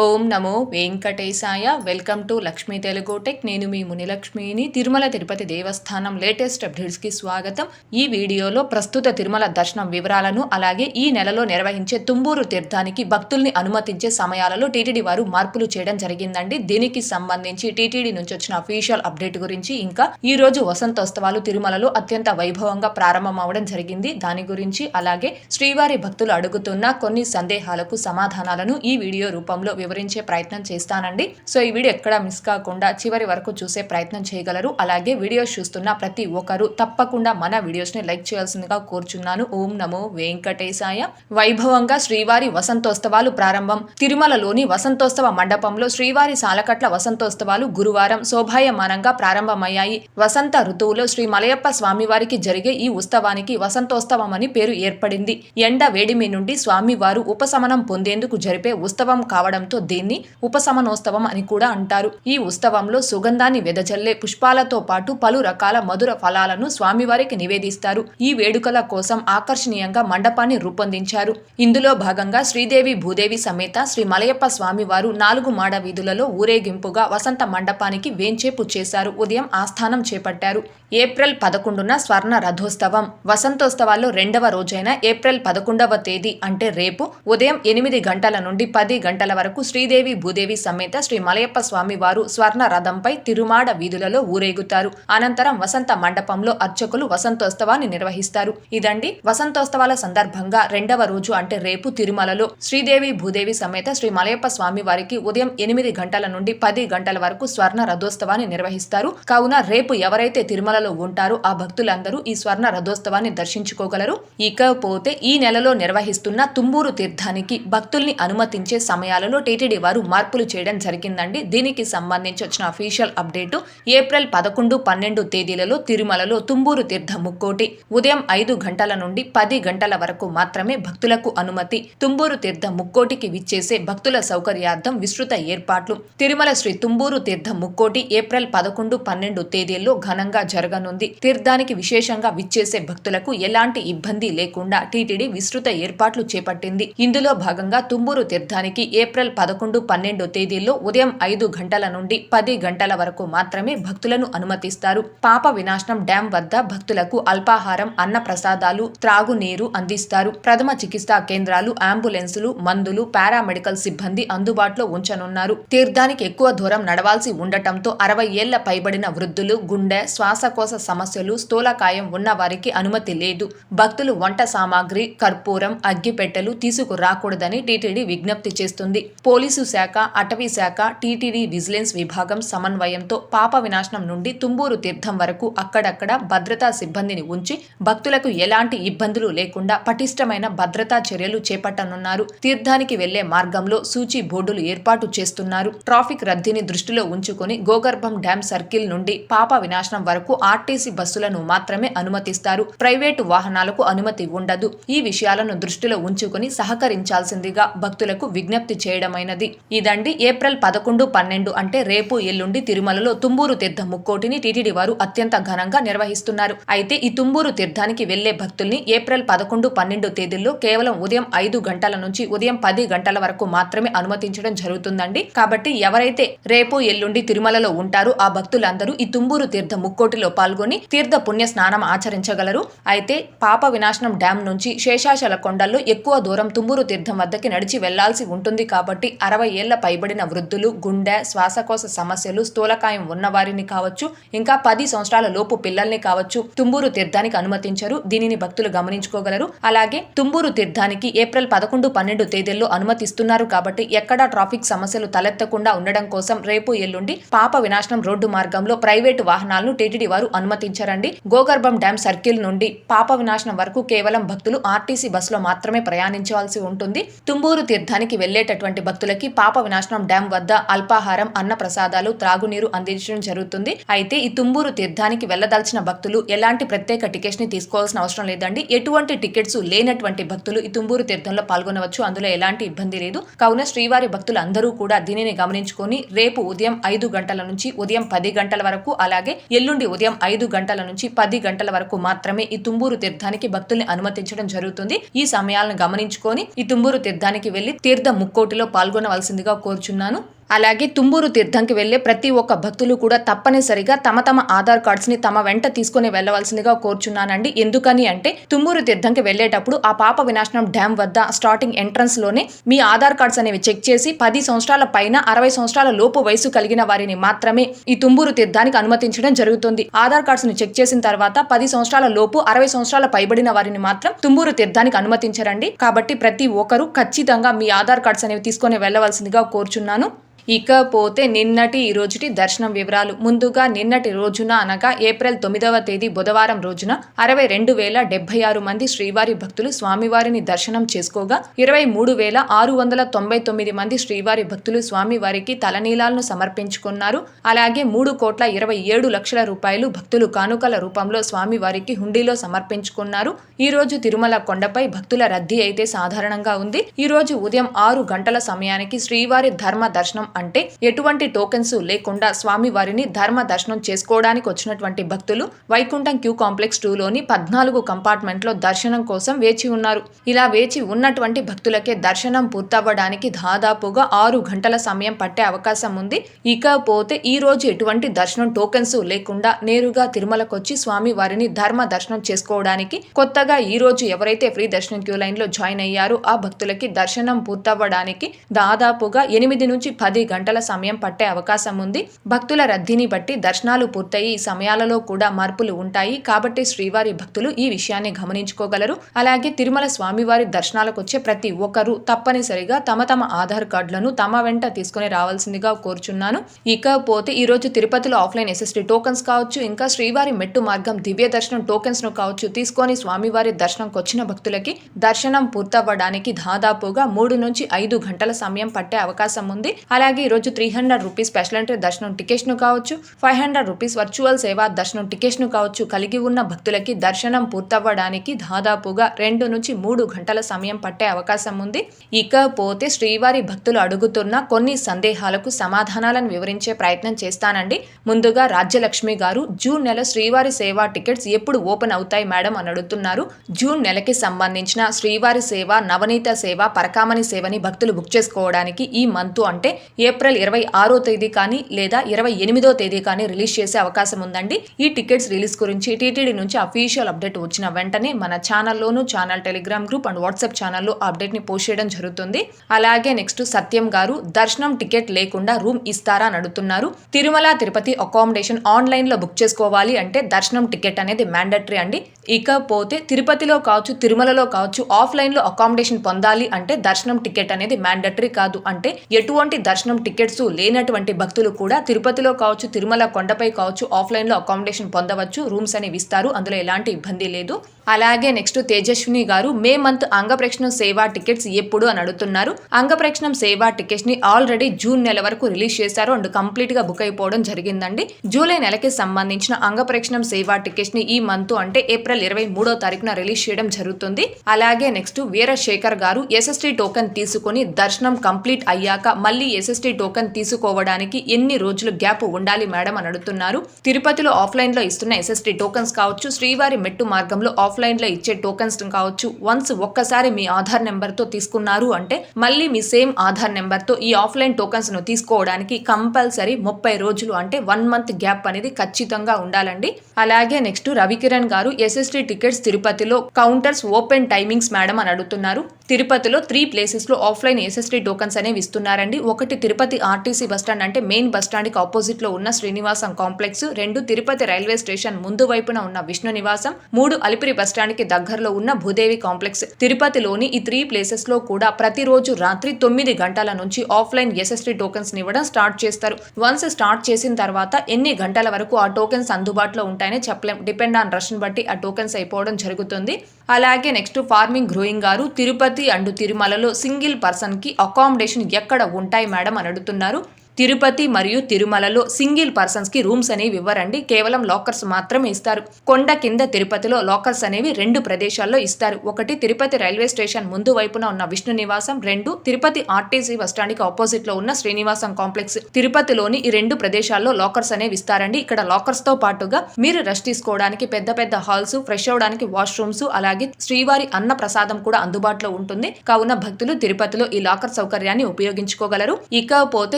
Om Namo Venkatesaya. Welcome to Lakshmi Telugu tech. నేను మీ మునిలక్ష్మిని. తిరుమల తిరుపతి దేవస్థానం latest అప్డేట్స్కి స్వాగతం. ఈ వీడియోలో ప్రస్తుత తిరుమల దర్శనం వివరాలను, అలాగే ఈ నెలలో నిర్వహించే తుంబూరు తీర్థానికి భక్తుల్ని అనుమతించే సమయాలలో టీటీడీ వారు మార్పులు చేయడం జరిగిందండి. దీనికి సంబంధించి టీటీడీ నుంచి వచ్చిన అఫీషియల్ అప్డేట్ గురించి, ఇంకా ఈ రోజు వసంతోత్సవాలు తిరుమలలో అత్యంత వైభవంగా ప్రారంభం అవడం జరిగింది. దాని గురించి, అలాగే శ్రీవారి భక్తులు అడుగుతున్న కొన్ని సందేహాలకు సమాధానాలను ఈ వీడియో రూపంలో వివరించే ప్రయత్నం చేస్తానండి. సో ఈ వీడియో ఎక్కడ మిస్ కాకుండా చివరి వరకు చూసే ప్రయత్నం చేయగలరు. అలాగే వీడియోస్ చూస్తున్న ప్రతి ఒక్కరు తప్పకుండా మన వీడియోస్ ని లైక్ చేయాల్సిందిగా కోరుచున్నాను. ఓం నమో వెంకటేశాయ. వైభవంగా శ్రీవారి వసంతోత్సవాలు ప్రారంభం. తిరుమలలోని వసంతోత్సవ మండపంలో శ్రీవారి సాలకట్ల వసంతోత్సవాలు గురువారం శోభాయమానంగా ప్రారంభమయ్యాయి. వసంత ఋతువులో శ్రీ మలయప్ప స్వామివారికి జరిగే ఈ ఉత్సవానికి వసంతోత్సవం అని పేరు ఏర్పడింది. ఎండ వేడిమి నుండి స్వామివారు ఉపశమనం పొందేందుకు జరిపే ఉత్సవం కావడంతో దీన్ని ఉపశమనోత్సవం అని కూడా అంటారు. ఈ ఉత్సవంలో సుగంధాన్ని వెదజల్లే పుష్పాలతో పాటు పలు రకాల మధుర ఫలాలను స్వామివారికి నివేదిస్తారు. ఈ వేడుకల కోసం ఆకర్షణీయంగా మండపాన్ని రూపొందించారు. ఇందులో భాగంగా శ్రీదేవి భూదేవి సమేత శ్రీ మలయప్ప స్వామివారు 4 మాడ వీధులలో ఊరేగింపుగా వసంత మండపానికి వేంచేపు చేశారు. ఉదయం ఆస్థానం చేపట్టారు. ఏప్రిల్ 11న స్వర్ణ రథోత్సవం. వసంతోత్సవాల్లో 2వ రోజైన ఏప్రిల్ 11వ తేదీ అంటే రేపు ఉదయం 8 గంటల నుండి 10 గంటల వరకు శ్రీదేవి భూదేవి సమేత శ్రీ మలయప్ప స్వామి వారు స్వర్ణ రథంపై తిరుమాడ వీధులలో ఊరేగుతారు. అనంతరం వసంత మండపంలో అర్చకులు వసంతోత్సవాన్ని నిర్వహిస్తారు. ఇదండి వసంతోత్సవాల సందర్భంగా 2వ రోజు అంటే రేపు తిరుమలలో శ్రీదేవి భూదేవి సమేత శ్రీ మలయప్ప స్వామి వారికి ఉదయం 8 గంటల నుండి 10 గంటల వరకు స్వర్ణ రథోత్సవాన్ని నిర్వహిస్తారు. కావున రేపు ఎవరైతే తిరుమలలో ఉంటారో ఆ భక్తులందరూ ఈ స్వర్ణ రథోత్సవాన్ని దర్శించుకోగలరు. ఇకపోతే ఈ నెలలో నిర్వహిస్తున్న తుంబూరు తీర్థానికి భక్తుల్ని అనుమతించే సమయాలలో టీటీడీ వారు మార్పులు చేయడం జరిగిందండి. దీనికి సంబంధించి వచ్చిన అఫీషియల్ అప్డేటు ఏప్రిల్ 11, 12 తేదీలలో తిరుమలలో తుంబూరు తీర్థ ముక్కోటి ఉదయం 5 గంటల నుండి 10 గంటల వరకు మాత్రమే భక్తులకు అనుమతి. తుంబూరు తీర్థ ముక్కోటికి విచ్చేసే భక్తుల సౌకర్యార్థం విస్తృత ఏర్పాట్లు. తిరుమల శ్రీ తుంబూరు తీర్థ ముక్కోటి ఏప్రిల్ 11, 12 తేదీల్లో ఘనంగా జరగనుంది. తీర్థానికి విశేషంగా విచ్చేసే భక్తులకు ఎలాంటి ఇబ్బంది లేకుండా టీటీడీ విస్తృత ఏర్పాట్లు చేపట్టింది. ఇందులో భాగంగా తుంబూరు తీర్థానికి ఏప్రిల్ 11, 12 తేదీల్లో ఉదయం 5 గంటల నుండి 10 గంటల వరకు మాత్రమే భక్తులను అనుమతిస్తారు. పాప వినాశనం డ్యాం వద్ద భక్తులకు అల్పాహారం, అన్న ప్రసాదాలు, త్రాగునీరు అందిస్తారు. ప్రథమ చికిత్సా కేంద్రాలు, అంబులెన్సులు, మందులు, పారామెడికల్ సిబ్బంది అందుబాటులో ఉంచనున్నారు. తీర్థానికి ఎక్కువ దూరం నడవాల్సి ఉండటంతో 60 ఏళ్ల పైబడిన వృద్ధులు, గుండె, శ్వాసకోశ సమస్యలు, స్థూలకాయం ఉన్న వారికి అనుమతి లేదు. భక్తులు వంట సామాగ్రి, కర్పూరం, అగ్గిపెట్టెలు తీసుకురాకూడదని టీటీడీ విజ్ఞప్తి చేస్తుంది. పోలీసు శాఖ, అటవీ శాఖ, టీటీడీ విజిలెన్స్ విభాగం సమన్వయంతో పాప వినాశనం నుండి తుంబూరు తీర్థం వరకు అక్కడక్కడ భద్రతా సిబ్బందిని ఉంచి భక్తులకు ఎలాంటి ఇబ్బందులు లేకుండా పటిష్టమైన భద్రతా చర్యలు చేపట్టనున్నారు. తీర్థానికి వెళ్లే మార్గంలో సూచి బోర్డులు ఏర్పాటు చేస్తున్నారు. ట్రాఫిక్ రద్దీని దృష్టిలో ఉంచుకొని గోగర్భం డ్యాం సర్కిల్ నుండి పాప వినాశనం వరకు ఆర్టీసీ బస్సులను మాత్రమే అనుమతిస్తారు. ప్రైవేటు వాహనాలకు అనుమతి ఉండదు. ఈ విషయాలను దృష్టిలో ఉంచుకొని సహకరించాల్సిందిగా భక్తులకు విజ్ఞప్తి చేయడమైనది. ఇదండి ఏప్రిల్ 11, 12 అంటే రేపు ఎల్లుండి తిరుమలలో తుంబూరు తీర్థ ముక్కోటిని టీటీడీ వారు అత్యంత ఘనంగా నిర్వహిస్తున్నారు. అయితే ఈ తుంబూరు తీర్థానికి వెళ్లే భక్తుల్ని ఏప్రిల్ 11, 12 తేదీల్లో కేవలం ఉదయం 5 గంటల నుంచి ఉదయం 10 గంటల వరకు మాత్రమే అనుమతించడం జరుగుతుందండి. కాబట్టి ఎవరైతే రేపు ఎల్లుండి తిరుమలలో ఉంటారో ఆ భక్తులందరూ ఈ తుంబూరు తీర్థ ముక్కోటిలో పాల్గొని తీర్థ పుణ్య స్నానం ఆచరించగలరు. అయితే పాప వినాశనం డ్యాం నుంచి శేషాచల కొండల్లో ఎక్కువ దూరం తుంబూరు తీర్థం వద్దకి నడిచి వెళ్లాల్సి ఉంటుంది. కాబట్టి 60 ఏళ్ల పైబడిన వృద్ధులు, గుండె, శ్వాసకోశ సమస్యలు, స్థూలకాయం ఉన్నవారిని కావచ్చు, ఇంకా 10 సంవత్సరాల లోపు పిల్లల్ని కావచ్చు తుంబూరు తీర్థానికి అనుమతించరు. దీనిని భక్తులు గమనించుకోగలరు. అలాగే తుంబూరు తీర్థానికి ఏప్రిల్ 11, 12 తేదీల్లో అనుమతిస్తున్నారు. కాబట్టి ఎక్కడా ట్రాఫిక్ సమస్యలు తలెత్తకుండా ఉండడం కోసం రేపు ఎల్లుండి పాప వినాశనం రోడ్డు మార్గంలో ప్రైవేటు వాహనాలను టీటీడీ వారు అనుమతించారండి. గోగర్భం డ్యాం సర్కిల్ నుండి పాప వినాశనం వరకు కేవలం భక్తులు ఆర్టీసీ బస్సులో మాత్రమే ప్రయాణించవలసి ఉంటుంది. తుంబూరు తీర్థానికి వెళ్లేటటువంటి భక్తులకి పాప వినాశనం డ్యాం వద్ద అల్పాహారం, అన్న ప్రసాదాలు, త్రాగునీరు అందించడం జరుగుతుంది. అయితే ఈ తుంబూరు తీర్థానికి వెళ్లదలిచిన భక్తులు ఎలాంటి ప్రత్యేక టికెట్స్ ని తీసుకోవాల్సిన అవసరం లేదండి. ఎటువంటి టికెట్స్ లేనటువంటి భక్తులు ఈ తుంబూరు తీర్థంలో పాల్గొనవచ్చు. అందులో ఎలాంటి ఇబ్బంది లేదు. కావున శ్రీవారి భక్తులు అందరూ కూడా దీనిని గమనించుకొని రేపు ఉదయం 5 గంటల నుంచి ఉదయం 10 గంటల వరకు, అలాగే ఎల్లుండి ఉదయం 5 గంటల నుంచి 10 గంటల వరకు మాత్రమే ఈ తుంబూరు తీర్థానికి భక్తుల్ని అనుమతించడం జరుగుతుంది. ఈ సమయాలను గమనించుకొని ఈ తుంబూరు తీర్థానికి వెళ్లి తీర్థ ముక్కోటిలో పాల్గొ పాల్గొనవలసిందిగా కోరుచున్నాను. అలాగే తుమ్మూరు తీర్థంకి వెళ్లే ప్రతి ఒక్క భక్తులు కూడా తప్పనిసరిగా తమ ఆధార్ కార్డ్స్ ని తమ వెంట తీసుకుని వెళ్లవలసిందిగా కోరుచున్నానండి. ఎందుకని అంటే తుమ్మూరు తీర్థంకి వెళ్లేటప్పుడు ఆ పాప వినాశనం డ్యామ్ వద్ద స్టార్టింగ్ ఎంట్రన్స్ లోనే మీ ఆధార్ కార్డ్స్ అనేవి చెక్ చేసి 10 సంవత్సరాల పైన 60 సంవత్సరాల లోపు వయసు కలిగిన వారిని మాత్రమే ఈ తుమ్మూరు తీర్థానికి అనుమతించడం జరుగుతుంది. ఆధార్ కార్డ్స్ ని చెక్ చేసిన తర్వాత 10 సంవత్సరాల లోపు 60 సంవత్సరాల పైబడిన వారిని మాత్రం తుమ్మూరు తీర్థానికి అనుమతించరండి. కాబట్టి ప్రతి ఒక్కరూ ఖచ్చితంగా మీ ఆధార్ కార్డ్స్ అనేవి తీసుకొని వెళ్లవలసిందిగా కోరుచున్నాను. ఇకపోతే నిన్నటి ఈ రోజుటి దర్శనం వివరాలు. ముందుగా నిన్నటి రోజున అనగా ఏప్రిల్ 9వ తేదీ బుధవారం రోజున 62,076 మంది శ్రీవారి భక్తులు స్వామివారిని దర్శనం చేసుకోగా 23,699 మంది శ్రీవారి భక్తులు స్వామివారికి తలనీలాలను సమర్పించుకున్నారు. అలాగే 3,27,00,000 రూపాయలు భక్తులు కానుకల రూపంలో స్వామివారికి హుండీలో సమర్పించుకున్నారు. ఈ రోజు తిరుమల కొండపై భక్తుల రద్దీ అయితే సాధారణంగా ఉంది. ఈ రోజు ఉదయం 6 గంటల సమయానికి శ్రీవారి ధర్మ దర్శనం అంటే ఎటువంటి టోకెన్స్ లేకుండా స్వామివారిని ధర్మ దర్శనం చేసుకోవడానికి వచ్చినటువంటి భక్తులు వైకుంఠం క్యూ కాంప్లెక్స్ 2లోని 14 కంపార్ట్మెంట్ లో దర్శనం కోసం వేచి ఉన్నారు. ఇలా వేచి ఉన్నటువంటి భక్తులకే దర్శనం పూర్తవ్వడానికి దాదాపుగా 6 గంటల సమయం పట్టే అవకాశం ఉంది. ఇకపోతే ఈ రోజు ఎటువంటి దర్శనం టోకెన్స్ లేకుండా నేరుగా తిరుమలకొచ్చి స్వామివారిని ధర్మ దర్శనం చేసుకోవడానికి కొత్తగా ఈ రోజు ఎవరైతే ఫ్రీ దర్శనం క్యూ లైన్ లో జాయిన్ అయ్యారో ఆ భక్తులకి దర్శనం పూర్తవ్వడానికి దాదాపుగా 8 నుంచి 10 గంటల సమయం పట్టే అవకాశం ఉంది. భక్తుల రద్దీని బట్టి దర్శనాలు పూర్తయి ఈ సమయాలలో కూడా మార్పులు ఉంటాయి. కాబట్టి శ్రీవారి భక్తులు ఈ విషయాన్ని గమనించుకోగలరు. అలాగే తిరుమల స్వామివారి దర్శనాలకు వచ్చే ప్రతి ఒక్కరూ తప్పనిసరిగా తమ ఆధార్ కార్డులను తమ వెంట తీసుకుని రావాల్సిందిగా కోరుచున్నాను. ఇకపోతే ఈ రోజు తిరుపతిలో ఆఫ్లైన్ SST టోకెన్స్ కావచ్చు, ఇంకా శ్రీవారి మెట్టు మార్గం దివ్య దర్శనం టోకెన్స్ ను కావచ్చు తీసుకొని స్వామివారి దర్శనంకి వచ్చిన భక్తులకి దర్శనం పూర్తవ్వడానికి దాదాపుగా 3 నుంచి 5 గంటల సమయం పట్టే అవకాశం ఉంది. అలాగే ఈ రోజు 300 రూపీస్ స్పెషల్ ఎంట్రీ దర్శనం టికెట్స్ ను కావచ్చు, 500 రూపీస్ వర్చువల్ సేవా దర్శనం టికెట్స్ ను కావచ్చు కలిగి ఉన్న భక్తులకి దర్శనం పూర్తవ్వడానికి దాదాపుగా 2 నుంచి 3 గంటల సమయం పట్టే అవకాశం ఉంది. ఇకపోతే శ్రీవారి భక్తులు అడుగుతున్న కొన్ని సందేహాలకు సమాధానాలను వివరించే ప్రయత్నం చేస్తానండి. ముందుగా రాజ్యలక్ష్మి గారు జూన్ నెల శ్రీవారి సేవా టికెట్స్ ఎప్పుడు ఓపెన్ అవుతాయి మేడం అని అడుగుతున్నారు. జూన్ నెలకి సంబంధించిన శ్రీవారి సేవ, నవనీత సేవ, పరకామణి సేవని భక్తులు బుక్ చేసుకోవడానికి ఈ మంత్ అంటే ఏప్రిల్ 26వ తేదీ కానీ లేదా 28వ తేదీ కానీ రిలీజ్ చేసే అవకాశం ఉందండి. ఈ టికెట్స్ రిలీజ్ గురించి టీటీడీ నుంచి అఫీషియల్ అప్డేట్ వచ్చిన వెంటనే మన ఛానల్లోను, channel telegram group and WhatsApp ఛానల్లో అప్డేట్ ని పోస్ట్ చేయడం జరుగుతుంది. అలాగే నెక్స్ట్ సత్యం గారు దర్శనం టికెట్ లేకుండా రూమ్ ఇస్తారా అని అడుగుతున్నారు. తిరుమల తిరుపతి అకామిడేషన్ ఆన్లైన్ లో బుక్ చేసుకోవాలి అంటే దర్శనం టికెట్ అనేది మ్యాండటరీ అండి. ఇకపోతే తిరుపతిలో కావచ్చు, తిరుమలలో కావచ్చు ఆఫ్లైన్ లో అకామిడేషన్ పొందాలి అంటే దర్శనం టికెట్ అనేది మ్యాండటరీ కాదు. అంటే ఎటువంటి దర్శనం టికెట్స్ లేనటువంటి భక్తులు కూడా తిరుపతిలో కావచ్చు, తిరుమల కొండపై కావచ్చు ఆఫ్లైన్ లో అకామిడేషన్ పొందవచ్చు. రూమ్స్ అనేవి ఇస్తారు, అందులో ఎలాంటి ఇబ్బంది లేదు. అలాగే నెక్స్ట్ తేజస్విని గారు మే మంత్ అంగప్రక్షణం సేవా టికెట్స్ ఎప్పుడు అని అడుగుతున్నారు. అంగప్రక్షణం సేవా టికెట్స్ ని ఆల్రెడీ జూన్ నెల వరకు రిలీజ్ చేశారు అండ్ కంప్లీట్ గా బుక్ అయిపోవడం జరిగిందండి. జూలై నెలకి సంబంధించిన అంగప్రక్షణం సేవా టికెట్స్ ని ఈ మంత్ అంటే ఏప్రిల్ 23వ తారీఖున రిలీజ్ చేయడం జరుగుతుంది. అలాగే నెక్స్ట్ వీరశేఖర్ గారు SST టోకెన్ తీసుకుని దర్శనం కంప్లీట్ అయ్యాక మళ్ళీ SST టోకెన్ తీసుకోవడానికి ఎన్ని రోజులు గ్యాప్ ఉండాలి మేడం అని అడుగుతున్నారు. తిరుపతిలో ఆఫ్లైన్ లో ఇస్తున్న SST టోకెన్స్ కావచ్చు, శ్రీవారి మెట్టు మార్గంలో ఆఫ్లైన్ లో ఇచ్చే టోకెన్స్ కావచ్చు, వన్స్ ఒక్కసారి మీ ఆధార్ నెంబర్ తో తీసుకున్నారు అంటే మళ్ళీ మీ సేమ్ ఆధార్ నెంబర్ తో ఈ ఆఫ్లైన్ టోకెన్స్ ను తీసుకోవడానికి కంపల్సరీ 30 రోజులు అంటే 1 మంత్ గ్యాప్ అనేది ఖచ్చితంగా ఉండాలండి. అలాగే నెక్స్ట్ రవికిరణ్ గారు SST టికెట్స్ తిరుపతిలో కౌంటర్స్ ఓపెన్ టైమింగ్స్ మేడం అని అడుగుతున్నారు. తిరుపతిలో 3 ప్లేసెస్ లో ఆఫ్లైన్ SST టోకెన్స్ అనేవి ఇస్తున్నారండి. ఒకటి తిరుపతి RTC బస్టాండ్ అంటే మెయిన్ బస్టాండ్ కి ఆపోజిట్ లో ఉన్న Srinivasam complex, 2 Tirupati railway station ముందు వైపున ఉన్న విష్ణు నివాసం, 3 అలిపిరి బస్టాండ్ కి దగ్గరలో ఉన్న భూదేవి కాంప్లెక్స్. తిరుపతిలోని ఈ 3 ప్లేసెస్ లో కూడా ప్రతిరోజు రాత్రి 9 గంటల నుంచి ఆఫ్లైన్ SST టోకెన్స్ ఇవ్వడం స్టార్ట్ చేస్తారు. వన్స్ స్టార్ట్ చేసిన తర్వాత ఎన్ని గంటల వరకు ఆ టోకెన్స్ అందుబాటులో ఉంటాయని చెప్పలేం. డిపెండ్ ఆన్ రష్ బట్టి ఆ టోకెన్స్ అయిపోవడం జరుగుతుంది. అలాగే నెక్స్ట్ ఫార్మింగ్ గ్రోయింగ్ గారు తిరుపతి అండ్ తిరుమలలో సింగిల్ పర్సన్ కి అకామిడేషన్ ఎక్కడ ఉంటాయి మేడం అని అడుగుతున్నారు. తిరుపతి మరియు తిరుమలలో సింగిల్ పర్సన్స్ కి రూమ్స్ అనేవి ఇవ్వరండి, కేవలం లాకర్స్ మాత్రమే ఇస్తారు. కొండ కింద తిరుపతిలో లాకర్స్ అనేవి 2 ప్రదేశాల్లో ఇస్తారు. ఒకటి తిరుపతి రైల్వే స్టేషన్ ముందు వైపున ఉన్న విష్ణు నివాసం, 2 తిరుపతి ఆర్టీసీ బస్టాండ్ కి ఆపోజిట్ లో ఉన్న శ్రీనివాసం కాంప్లెక్స్. తిరుపతిలోని ఈ 2 ప్రదేశాల్లో లాకర్స్ అనేవి ఇస్తారండి. ఇక్కడ లాకర్స్ తో పాటుగా మీరు రెస్ట్ తీసుకోవడానికి పెద్ద పెద్ద హాల్స్, ఫ్రెష్ అవడానికి వాష్రూమ్స్, అలాగే శ్రీవారి అన్న ప్రసాదం కూడా అందుబాటులో ఉంటుంది. కావున భక్తులు తిరుపతిలో ఈ లాకర్ సౌకర్యాన్ని ఉపయోగించుకోగలరు. ఇకపోతే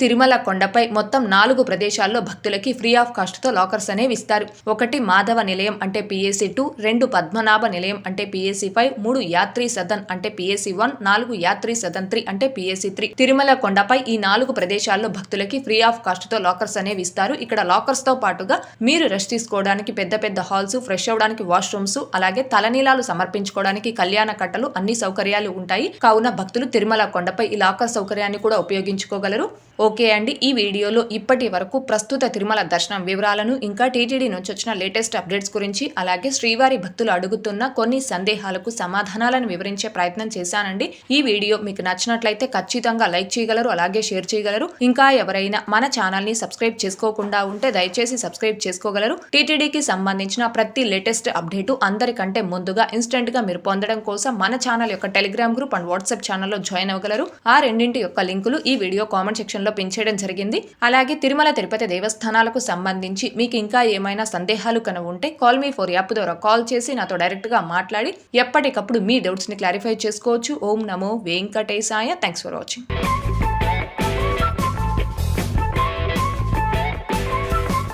తిరుమల కొండపై మొత్తం 4 ప్రదేశాల్లో భక్తులకి ఫ్రీ ఆఫ్ కాస్ట్ తో లాకర్స్ అనేవి ఇస్తారు. 1 మాధవ నిలయం అంటే PAC 2, 2 పద్మనాభ నిలయం అంటే PAC 5, 3 యాత్రీ సదన్ అంటే PAC 1, 4 యాత్రీ సదన్ 3 అంటే PAC 3. తిరుమల కొండపై ఈ 4 ప్రదేశాల్లో భక్తులకి ఫ్రీ ఆఫ్ కాస్ట్ తో లాకర్స్ అనేవి ఇస్తారు. ఇక్కడ లాకర్స్ తో పాటుగా మీరు రెస్ట్ తీసుకోవడానికి పెద్ద పెద్ద హాల్స్, ఫ్రెష్ అవడానికి వాష్రూమ్స్, అలాగే తలనీలాలు సమర్పించుకోవడానికి కళ్యాణ కట్టలు, అన్ని సౌకర్యాలు ఉంటాయి. కావున భక్తులు తిరుమల కొండపై ఈ లాకర్ సౌకర్యాన్ని కూడా ఉపయోగించుకోగలరు. ఓకే అండి, ఈ వీడియోలో ఇప్పటి వరకు ప్రస్తుత తిరుమల దర్శనం వివరాలను, ఇంకా టీటీడీ నుంచి వచ్చిన లేటెస్ట్ అప్డేట్స్ గురించి, అలాగే శ్రీవారి భక్తులు అడుగుతున్న కొన్ని సందేహాలకు సమాధానాలను వివరించే ప్రయత్నం చేశానండి. ఈ వీడియో మీకు నచ్చినట్లయితే ఖచ్చితంగా లైక్ చేయగలరు, అలాగే షేర్ చేయగలరు. ఇంకా ఎవరైనా మన ఛానల్ ని సబ్స్క్రైబ్ చేసుకోకుండా ఉంటే దయచేసి సబ్స్క్రైబ్ చేసుకోగలరు. టీటీడీకి సంబంధించిన ప్రతి లేటెస్ట్ అప్డేటు అందరికంటే ముందుగా ఇన్స్టెంట్ గా మీరు పొందడం కోసం మన ఛానల్ యొక్క టెలిగ్రామ్ గ్రూప్ అండ్ వాట్సాప్ ఛానల్లో జాయిన్ అవ్వగలరు. ఆ రెండింటి యొక్క లింకులు ఈ వీడియో కామెంట్ సెక్షన్ లో పిన్ చేయడం జరిగింది. అలాగే తిరుమల తిరుపతి దేవస్థానాలకు సంబంధించి మీకు ఇంకా ఏమైనా సందేహాలు కనుక ఉంటే కాల్ మీ 4 యాప్ ద్వారా కాల్ చేసి నాతో డైరెక్ట్ గా మాట్లాడి ఎప్పటికప్పుడు మీ డౌట్స్ ని క్లారిఫై చేసుకోవచ్చు. ఓం నమో వెంకటేశాయ. Thanks for watching.